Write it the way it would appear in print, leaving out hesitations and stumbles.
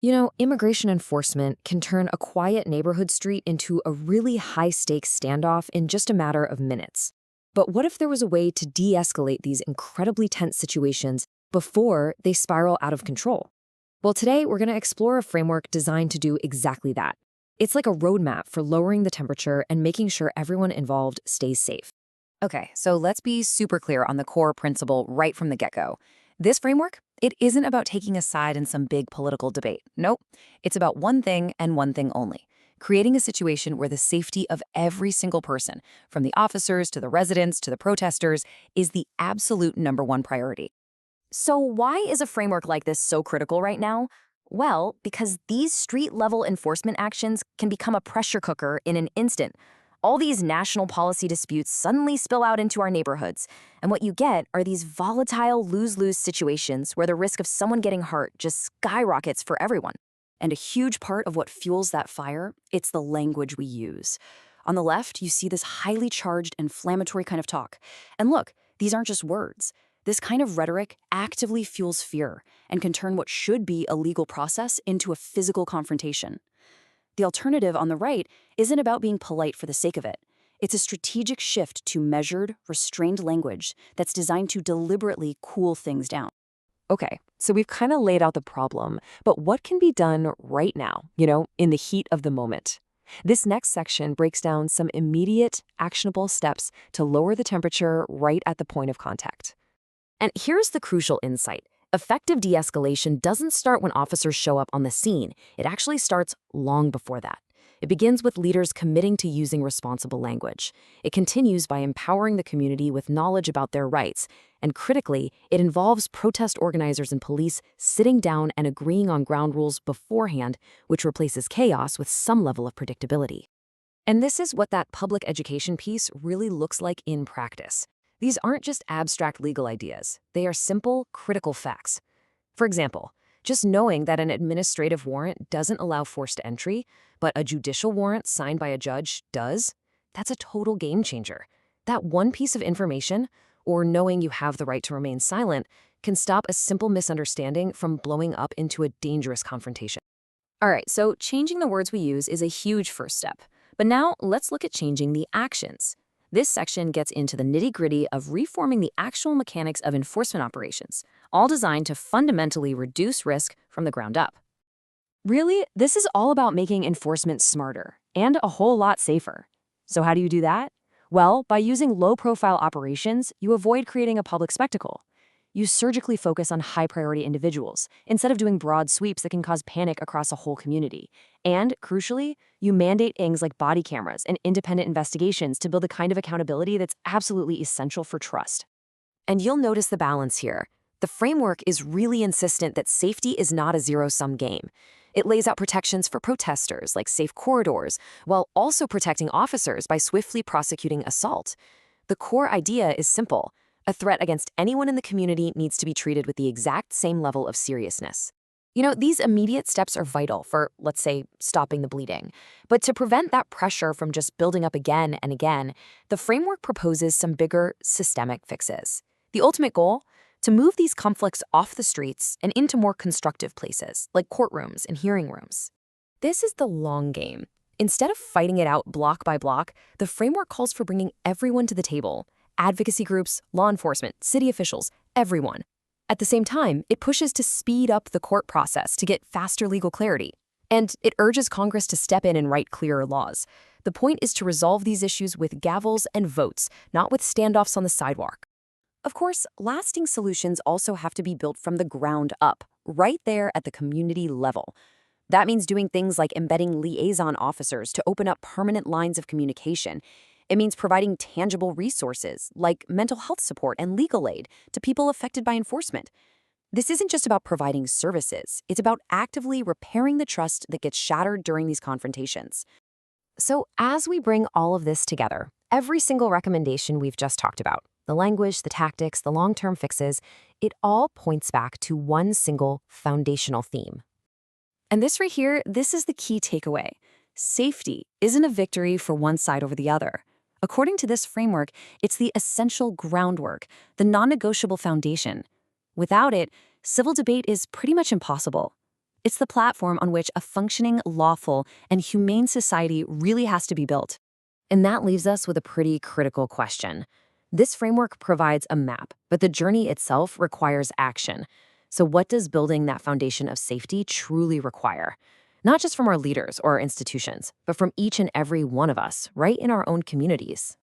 Immigration enforcement can turn a quiet neighborhood street into a really high-stakes standoff in just a matter of minutes. But what if there was a way to de-escalate these incredibly tense situations before they spiral out of control? Well, today we're going to explore a framework designed to do exactly that. It's like a roadmap for lowering the temperature and making sure everyone involved stays safe. Okay, so let's be super clear on the core principle right from the get-go. This framework, it isn't about taking a side in some big political debate. Nope. It's about one thing and one thing only: creating a situation where the safety of every single person, from the officers to the residents to the protesters, is the absolute #1 priority. So why is a framework like this so critical right now? Well, because these street-level enforcement actions can become a pressure cooker in an instant. All these national policy disputes suddenly spill out into our neighborhoods, and what you get are these volatile lose-lose situations where the risk of someone getting hurt just skyrockets for everyone. And a huge part of what fuels that fire, it's the language we use. On the left, you see this highly charged, inflammatory kind of talk. And look, these aren't just words. This kind of rhetoric actively fuels fear and can turn what should be a legal process into a physical confrontation. The alternative on the right isn't about being polite for the sake of it. It's a strategic shift to measured, restrained language that's designed to deliberately cool things down. Okay, so we've kind of laid out the problem, but what can be done right now, in the heat of the moment? This next section breaks down some immediate, actionable steps to lower the temperature right at the point of contact. And here's the crucial insight. Effective de-escalation doesn't start when officers show up on the scene. It actually starts long before that. It begins with leaders committing to using responsible language. It continues by empowering the community with knowledge about their rights. And critically, it involves protest organizers and police sitting down and agreeing on ground rules beforehand, which replaces chaos with some level of predictability. And this is what that public education piece really looks like in practice. These aren't just abstract legal ideas. They are simple, critical facts. For example, just knowing that an administrative warrant doesn't allow forced entry, but a judicial warrant signed by a judge does, that's a total game changer. That one piece of information, or knowing you have the right to remain silent, can stop a simple misunderstanding from blowing up into a dangerous confrontation. All right, so changing the words we use is a huge first step. But now let's look at changing the actions. This section gets into the nitty-gritty of reforming the actual mechanics of enforcement operations, all designed to fundamentally reduce risk from the ground up. Really, this is all about making enforcement smarter and a whole lot safer. So how do you do that? Well, by using low-profile operations, you avoid creating a public spectacle. You surgically focus on high-priority individuals, instead of doing broad sweeps that can cause panic across a whole community. And, crucially, you mandate things like body cameras and independent investigations to build the kind of accountability that's absolutely essential for trust. And you'll notice the balance here. The framework is really insistent that safety is not a zero-sum game. It lays out protections for protesters, like safe corridors, while also protecting officers by swiftly prosecuting assault. The core idea is simple. A threat against anyone in the community needs to be treated with the exact same level of seriousness. These immediate steps are vital for, let's say, stopping the bleeding. But to prevent that pressure from just building up again and again, the framework proposes some bigger, systemic fixes. The ultimate goal? To move these conflicts off the streets and into more constructive places, like courtrooms and hearing rooms. This is the long game. Instead of fighting it out block by block, the framework calls for bringing everyone to the table. Advocacy groups, law enforcement, city officials, everyone. At the same time, it pushes to speed up the court process to get faster legal clarity. And it urges Congress to step in and write clearer laws. The point is to resolve these issues with gavels and votes, not with standoffs on the sidewalk. Of course, lasting solutions also have to be built from the ground up, right there at the community level. That means doing things like embedding liaison officers to open up permanent lines of communication. It means providing tangible resources, like mental health support and legal aid, to people affected by enforcement. This isn't just about providing services. It's about actively repairing the trust that gets shattered during these confrontations. So as we bring all of this together, every single recommendation we've just talked about, the language, the tactics, the long-term fixes, it all points back to one single foundational theme. And this right here, this is the key takeaway. Safety isn't a victory for one side over the other. According to this framework, it's the essential groundwork, the non-negotiable foundation. Without it, civil debate is pretty much impossible. It's the platform on which a functioning, lawful, and humane society really has to be built. And that leaves us with a pretty critical question. This framework provides a map, but the journey itself requires action. So, what does building that foundation of safety truly require? Not just from our leaders or our institutions, but from each and every one of us, right in our own communities.